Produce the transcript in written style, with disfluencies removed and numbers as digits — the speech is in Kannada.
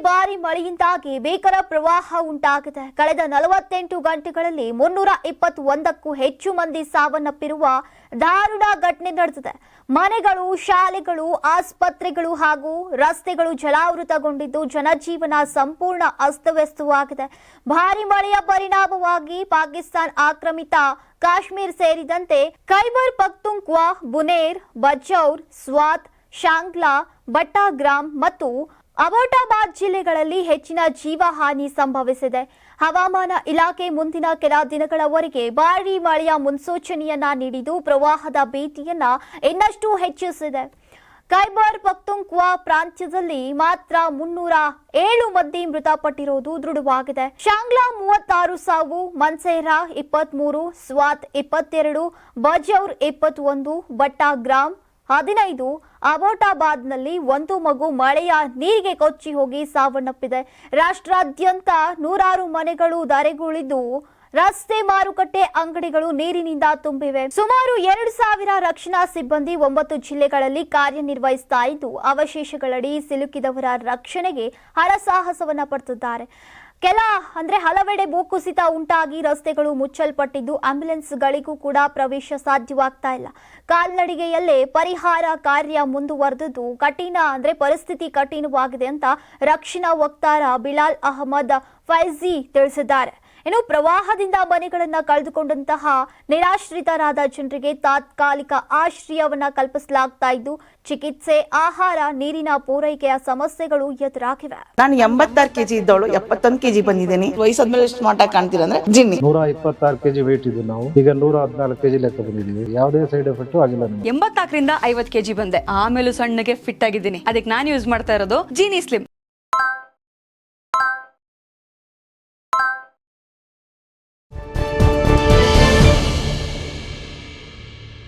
ಭಾರಿ ಮಳೆಯಿಂದಾಗಿ ಭೀಕರ ಪ್ರವಾಹ ಉಂಟಾಗಿದೆ. ಕಳೆದ 48 ಗಂಟೆಗಳಲ್ಲಿ 321ಕ್ಕೂ ಹೆಚ್ಚು ಮಂದಿ ಸಾವನ್ನಪ್ಪಿರುವ ದಾರುಣ ಘಟನೆ ನಡೆದಿದೆ. ಮನೆಗಳು, ಶಾಲೆಗಳು, ಆಸ್ಪತ್ರೆಗಳು ಹಾಗೂ ರಸ್ತೆಗಳು ಜಲಾವೃತಗೊಂಡಿದ್ದು ಜನಜೀವನ ಸಂಪೂರ್ಣ ಅಸ್ತವ್ಯಸ್ತವಾಗಿದೆ. ಭಾರಿ ಮಳೆಯ ಪರಿಣಾಮವಾಗಿ ಪಾಕಿಸ್ತಾನ ಆಕ್ರಮಿತ ಕಾಶ್ಮೀರ ಸೇರಿದಂತೆ ಖೈಬರ್ ಪಖ್ತೂನ್ಖ್ವಾ, ಬುನೇರ್, ಬಜೌರ್, ಸ್ವಾತ್, ಶಾಂಗ್ಲಾ, ಬಟ್ಟಾಗ್ರಾಮ್ ಮತ್ತು ಅಬೋಟಾಬಾದ್ ಜಿಲ್ಲೆಗಳಲ್ಲಿ ಹೆಚ್ಚಿನ ಜೀವಹಾನಿ ಸಂಭವಿಸಿದೆ. ಹವಾಮಾನ ಇಲಾಖೆ ಮುಂದಿನ ಕೆಲ ದಿನಗಳವರೆಗೆ ಭಾರೀ ಮಳೆಯ ಮುನ್ಸೂಚನೆಯನ್ನ ನೀಡಿದ್ದು ಪ್ರವಾಹದ ಭೀತಿಯನ್ನ ಇನ್ನಷ್ಟು ಹೆಚ್ಚಿಸಿದೆ. ಖೈಬರ್ ಪಖ್ತೂನ್ಖ್ವಾ ಪ್ರಾಂತ್ಯದಲ್ಲಿ ಮಾತ್ರ 307 ಮಂದಿ ಮೃತಪಟ್ಟಿರುವುದು ದೃಢವಾಗಿದೆ. ಶಾಂಗ್ಲಾ 36 ಸಾವು, ಮನ್ಸೇರಾ 23, ಸ್ವಾತ್ 22, ಬಜೌರ್ 21, ಬಟ್ಟಾಗ್ರಾಮ್ 15, ಅಬೋಟಾಬಾದ್ನಲ್ಲಿ 1 ಮಗು ಮಳೆಯ ನೀರಿಗೆ ಕೊಚ್ಚಿ ಹೋಗಿ ಸಾವನ್ನಪ್ಪಿದೆ. ರಾಷ್ಟ್ರಾದ್ಯಂತ ನೂರಾರು ಮನೆಗಳು ಧರೆಗುರುಳಿದ್ದು ರಸ್ತೆ, ಮಾರುಕಟ್ಟೆ, ಅಂಗಡಿಗಳು ನೀರಿನಿಂದ ತುಂಬಿವೆ. ಸುಮಾರು 2000 ರಕ್ಷಣಾ ಸಿಬ್ಬಂದಿ 9 ಜಿಲ್ಲೆಗಳಲ್ಲಿ ಕಾರ್ಯನಿರ್ವಹಿಸ್ತಾ ಇದ್ದು ಅವಶೇಷಗಳಡಿ ಸಿಲುಕಿದವರ ರಕ್ಷಣೆಗೆ ಹರಸಾಹಸವನ್ನ ಪಡುತ್ತಿದ್ದಾರೆ. ಹಲವೆಡೆ ಭೂಕುಸಿತ ಉಂಟಾಗಿ ರಸ್ತೆಗಳು ಮುಚ್ಚಲ್ಪಟ್ಟಿದ್ದು ಆಂಬ್ಯುಲೆನ್ಸ್ಗಳಿಗೂ ಕೂಡ ಪ್ರವೇಶ ಸಾಧ್ಯವಾಗ್ತಾ ಇಲ್ಲ. ಕಾಲ್ನಡಿಗೆಯಲ್ಲೇ ಪರಿಹಾರ ಕಾರ್ಯ ಮುಂದುವರೆದಿದ್ದು ಪರಿಸ್ಥಿತಿ ಕಠಿಣವಾಗಿದೆ ಅಂತ ರಕ್ಷಣಾ ವಕ್ತಾರ ಬಿಲಾಲ್ ಅಹಮದ್ ಫೈಜಿ ತಿಳಿಸಿದ್ದಾರೆ. ಇನ್ನು ಪ್ರವಾಹದಿಂದ ಮನೆಗಳನ್ನು ಕಳೆದುಕೊಂಡಂತಹ ನಿರಾಶ್ರಿತರಾದ ಜನರಿಗೆ ತಾತ್ಕಾಲಿಕ ಆಶ್ರಯವನ್ನ ಕಲ್ಪಿಸಲಾಗ್ತಾ ಇದ್ದು ಚಿಕಿತ್ಸೆ, ಆಹಾರ, ನೀರಿನ ಪೂರೈಕೆಯ ಸಮಸ್ಯೆಗಳು ಎದುರಾಗಿವೆ. ನಾನು 86 kg ಇದ್ದವಳು 71 kg ಬಂದಿದ್ದೀನಿ. ವಯಸ್ಸಾದ್ಮೇಲೆ ಸ್ಮಾರ್ಟ್ ಆಗಿ ಕಾಣ್ತೀರ ಅಂದ್ರೆ ಜಿನ್ನಿ. 126 kg ವೇಟ್ ಇದೆ. ನಾವು ಈಗ 114 kg ಲೆಕ್ಕ ಬಂದಿದ್ದೀವಿ. ಯಾವುದೇ ಸೈಡ್ ಎಫೆಕ್ಟ್ ಆಗಿಲ್ಲ. 84ರಿಂದ 50 kg ಬಂದೆ. ಆಮೇಲೆ ಸಣ್ಣಗೆ ಫಿಟ್ ಆಗಿದ್ದೀನಿ. ಅದಕ್ಕೆ ನಾನು ಯೂಸ್ ಮಾಡ್ತಾ ಇರೋದು ಜೀನಿ ಸ್ಲಿಮ್.